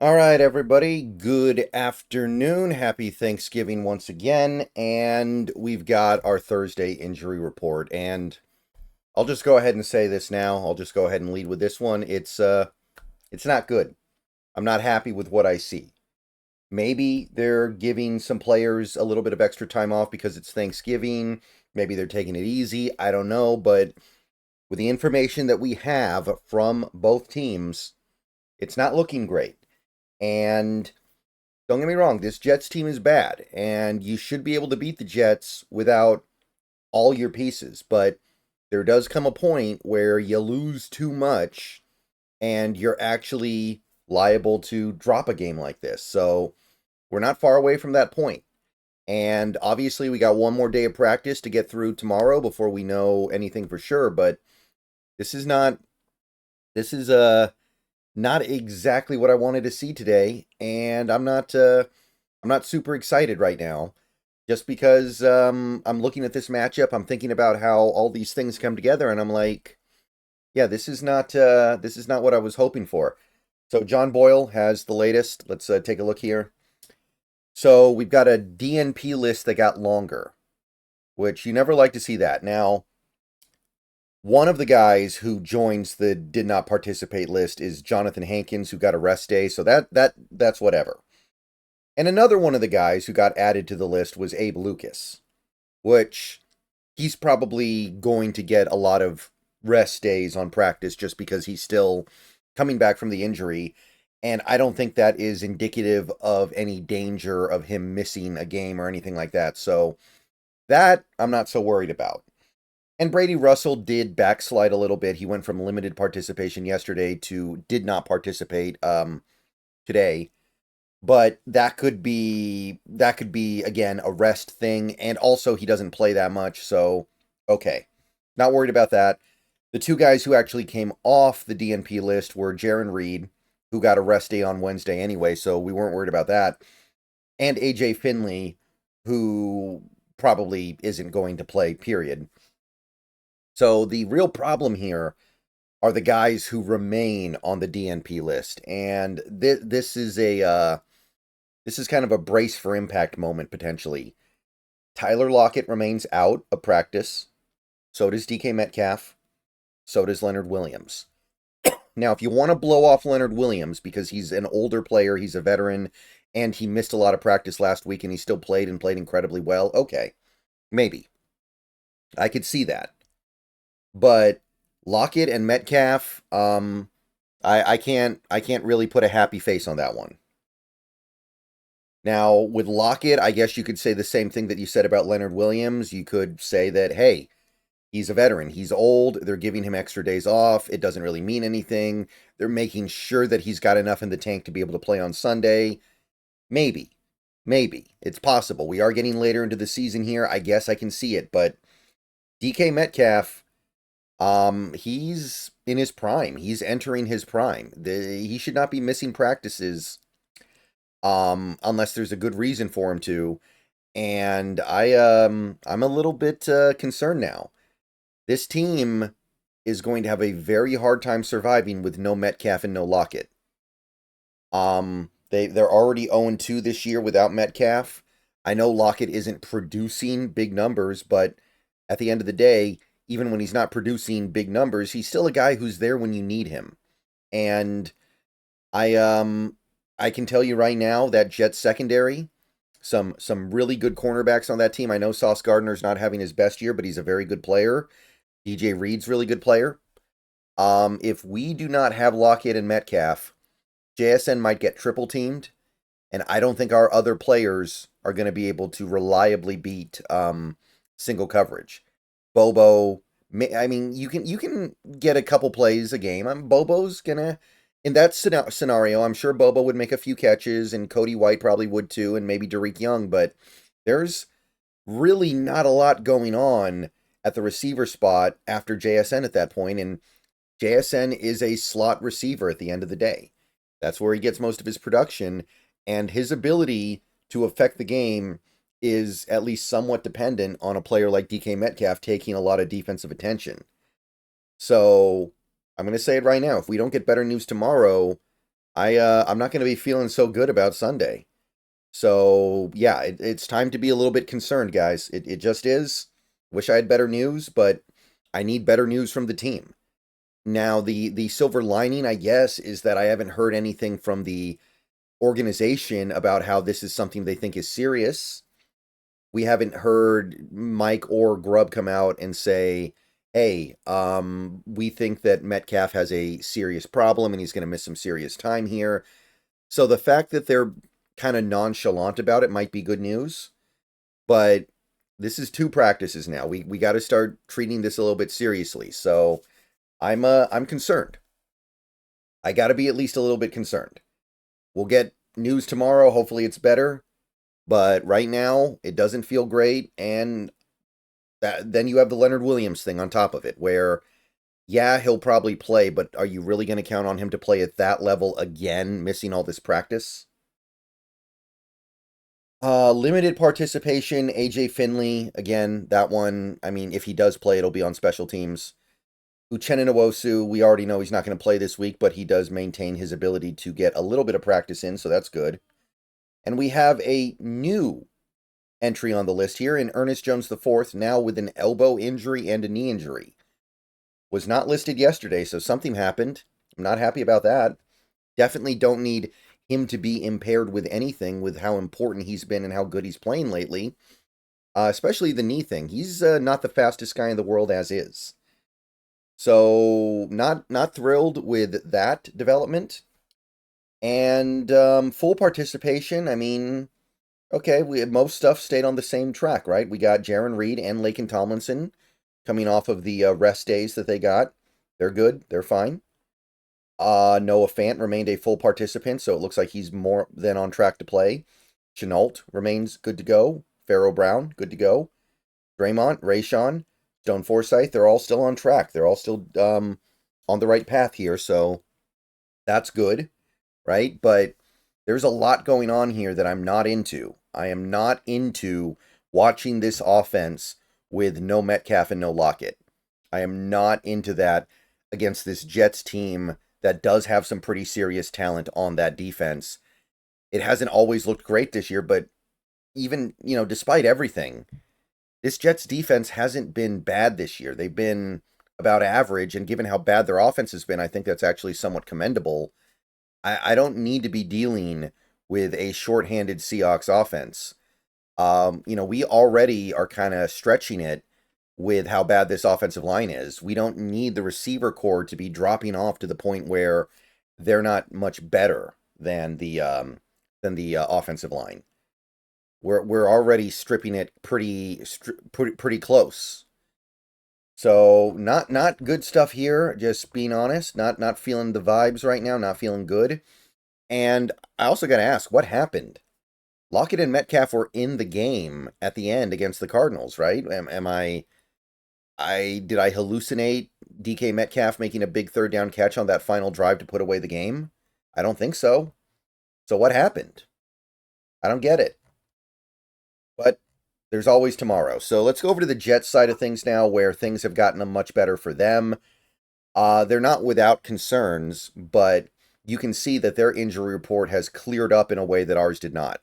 All right, everybody. Good afternoon. Happy Thanksgiving once again. And we've got our Thursday injury report. And I'll just go ahead and say this now. I'll just go ahead and lead with this one. It's not good. I'm not happy with what I see. Maybe they're giving some players a little bit of extra time off because it's Thanksgiving. Maybe they're taking it easy. I don't know, but with the information that we have from both teams, it's not looking great. And don't get me wrong, this Jets team is bad, and you should be able to beat the Jets without all your pieces. But there does come a point where you lose too much, and you're actually liable to drop a game like this. So we're not far away from that point. And obviously, we got one more day of practice to get through tomorrow before we know anything for sure. But this is not. This is not exactly what I wanted to see today, and I'm not super excited right now, just because I'm looking at this matchup. I'm thinking about how all these things come together, and I'm like, yeah, this is not what I was hoping for. So John Boyle has the latest. Let's take a look here. So we've got a DNP list that got longer, which you never like to see that. Now, one of the guys who joins the did not participate list is Jonathan Hankins, who got a rest day, so that's whatever. And another one of the guys who got added to the list was Abe Lucas, which he's probably going to get a lot of rest days on practice just because he's still coming back from the injury. And I don't think that is indicative of any danger of him missing a game or anything like that. So that I'm not so worried about. And Brady Russell did backslide a little bit. He went from limited participation yesterday to did not participate today. But that could be again a rest thing, and also he doesn't play that much, so okay. Not worried about that. The two guys who actually came off the DNP list were Jaron Reed, who got a rest day on Wednesday anyway, so we weren't worried about that, and AJ Finley, who probably isn't going to play, period. So the real problem here are the guys who remain on the DNP list, and this is kind of a brace for impact moment potentially. Tyler Lockett remains out of practice. So does DK Metcalf. So does Leonard Williams. Now, if you want to blow off Leonard Williams because he's an older player, he's a veteran, and he missed a lot of practice last week and he still played and played incredibly well, okay, maybe. I could see that. But Lockett and Metcalf, I can't really put a happy face on that one. Now, with Lockett, I guess you could say the same thing that you said about Leonard Williams. You could say that, hey, he's a veteran. He's old. They're giving him extra days off. It doesn't really mean anything. They're making sure that he's got enough in the tank to be able to play on Sunday. Maybe. Maybe. It's possible. We are getting later into the season here. I guess I can see it. But DK Metcalf, he's in his prime. He's entering his prime. He should not be missing practices unless there's a good reason for him to. And I'm a little bit concerned now. This team is going to have a very hard time surviving with no Metcalf and no Lockett. They're already 0-2 this year without Metcalf. I know Lockett isn't producing big numbers, but at the end of the day, even when he's not producing big numbers, he's still a guy who's there when you need him. And I can tell you right now that Jets secondary, some really good cornerbacks on that team. I know Sauce Gardner's not having his best year, but he's a very good player. DJ Reed's really good player. If we do not have Lockett and Metcalf, JSN might get triple teamed, and I don't think our other players are going to be able to reliably beat single coverage. Bobo, I mean, you can get a couple plays a game. Bobo's gonna in that scenario. I'm sure Bobo would make a few catches, and Cody White probably would too, and maybe Derek Young. But there's really not a lot going on at the receiver spot after JSN at that point, and JSN is a slot receiver at the end of the day. That's where he gets most of his production, and his ability to affect the game is at least somewhat dependent on a player like DK Metcalf taking a lot of defensive attention. So I'm going to say it right now. If we don't get better news tomorrow, I'm not going to be feeling so good about Sunday. So yeah, it's time to be a little bit concerned, guys. It just is. Wish I had better news, but I need better news from the team. Now, the silver lining, I guess, is that I haven't heard anything from the organization about how this is something they think is serious. We haven't heard Mike or Grubb come out and say, "Hey, we think that Metcalf has a serious problem and he's going to miss some serious time here." So the fact that they're kind of nonchalant about it might be good news, but this is two practices now. We got to start treating this a little bit seriously. So I'm concerned. I got to be at least a little bit concerned. We'll get news tomorrow. Hopefully it's better. But right now, it doesn't feel great. And then you have the Leonard Williams thing on top of it, where, yeah, he'll probably play, but are you really going to count on him to play at that level again, missing all this practice? Limited participation, AJ Finley, again, that one, I mean, if he does play, it'll be on special teams. Uchenna Nwosu, we already know he's not going to play this week, but he does maintain his ability to get a little bit of practice in, so that's good. And we have a new entry on the list here in Ernest Jones IV, now with an elbow injury and a knee injury. Was not listed yesterday, so something happened. I'm not happy about that. Definitely don't need him to be impaired with anything with how important he's been and how good he's playing lately. Especially the knee thing. He's not the fastest guy in the world as is. So not thrilled with that development. And full participation, I mean, okay, most stuff stayed on the same track, right? We got Jaron Reed and Laken Tomlinson coming off of the rest days that they got. They're good. They're fine. Noah Fant remained a full participant, so it looks like he's more than on track to play. Chenault remains good to go. Pharaoh Brown, good to go. Draymond, Rayshawn, Stone Forsythe, they're all still on track. They're all still on the right path here, so that's good, right? But there's a lot going on here that I'm not into. I am not into watching this offense with no Metcalf and no Lockett. I am not into that against this Jets team that does have some pretty serious talent on that defense. It hasn't always looked great this year, but even, despite everything, this Jets defense hasn't been bad this year. They've been about average, and given how bad their offense has been, I think that's actually somewhat commendable. I don't need to be dealing with a shorthanded Seahawks offense. We already are kind of stretching it with how bad this offensive line is. We don't need the receiver core to be dropping off to the point where they're not much better than the offensive line. We're already stripping it pretty close. So not good stuff here. Just being honest, not feeling the vibes right now. Not feeling good. And I also got to ask, what happened? Lockett and Metcalf were in the game at the end against the Cardinals, right? Did I hallucinate DK Metcalf making a big third down catch on that final drive to put away the game? I don't think so. So what happened? I don't get it. But there's always tomorrow. So let's go over to the Jets side of things now, where things have gotten much better for them. They're not without concerns, but you can see that their injury report has cleared up in a way that ours did not.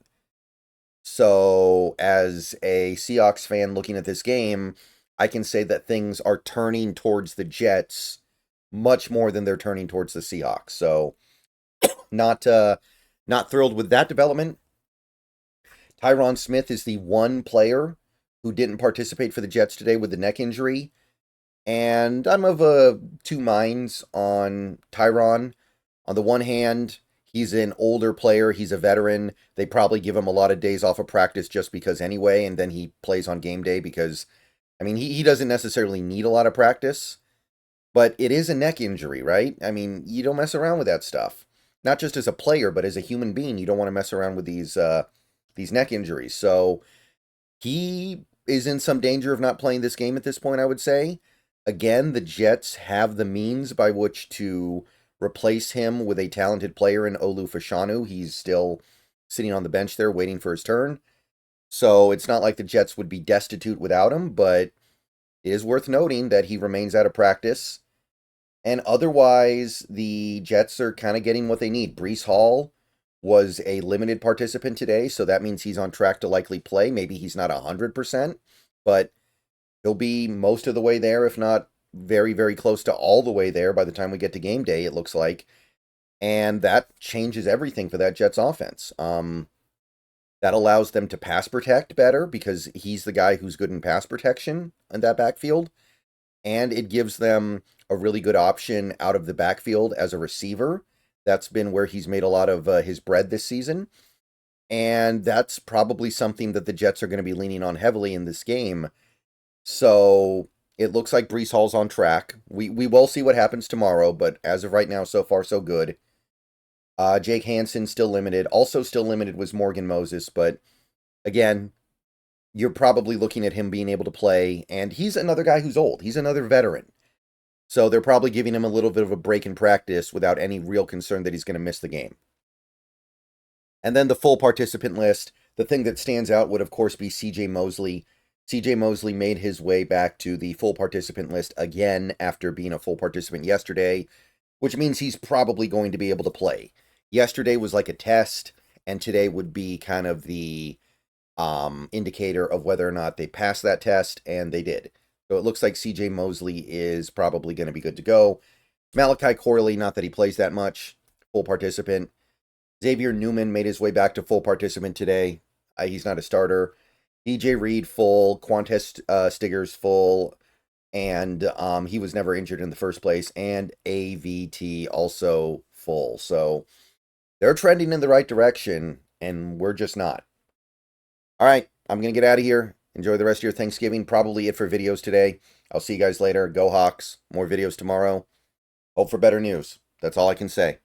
So, as a Seahawks fan looking at this game, I can say that things are turning towards the Jets much more than they're turning towards the Seahawks. So, not thrilled with that development. Tyron Smith is the one player who didn't participate for the Jets today with the neck injury. And I'm of two minds on Tyron. On the one hand, he's an older player. He's a veteran. They probably give him a lot of days off of practice just because anyway, and then he plays on game day because, I mean, he doesn't necessarily need a lot of practice, but it is a neck injury, right? I mean, you don't mess around with that stuff. Not just as a player, but as a human being, you don't want to mess around with these neck injuries. So he is in some danger of not playing this game at this point, I would say. Again, the Jets have the means by which to replace him with a talented player in Olu Fashanu. He's still sitting on the bench there waiting for his turn. So it's not like the Jets would be destitute without him, but it is worth noting that he remains out of practice. And otherwise, the Jets are kind of getting what they need. Breece Hall was a limited participant today, so that means he's on track to likely play. Maybe he's not 100%, but he'll be most of the way there, if not very, very close to all the way there by the time we get to game day, it looks like. And that changes everything for that Jets offense. That allows them to pass protect better because he's the guy who's good in pass protection in that backfield. And it gives them a really good option out of the backfield as a receiver. That's been where he's made a lot of his bread this season. And that's probably something that the Jets are going to be leaning on heavily in this game. So it looks like Breece Hall's on track. We will see what happens tomorrow, but as of right now, so far, so good. Jake Hansen still limited. Also still limited was Morgan Moses, but again, you're probably looking at him being able to play, and he's another guy who's old. He's another veteran. So they're probably giving him a little bit of a break in practice without any real concern that he's going to miss the game. And then the full participant list, the thing that stands out would, of course, be C.J. Mosley. C.J. Mosley made his way back to the full participant list again after being a full participant yesterday, which means he's probably going to be able to play. Yesterday was like a test, and today would be kind of the indicator of whether or not they passed that test, and they did. So it looks like C.J. Mosley is probably going to be good to go. Malachi Corley, not that he plays that much, full participant. Xavier Newman made his way back to full participant today. He's not a starter. DJ Reed full, Quantez Stiggers full, and he was never injured in the first place. And AVT also full. So they're trending in the right direction, and we're just not. All right, I'm going to get out of here. Enjoy the rest of your Thanksgiving. Probably it for videos today. I'll see you guys later. Go Hawks. More videos tomorrow. Hope for better news. That's all I can say.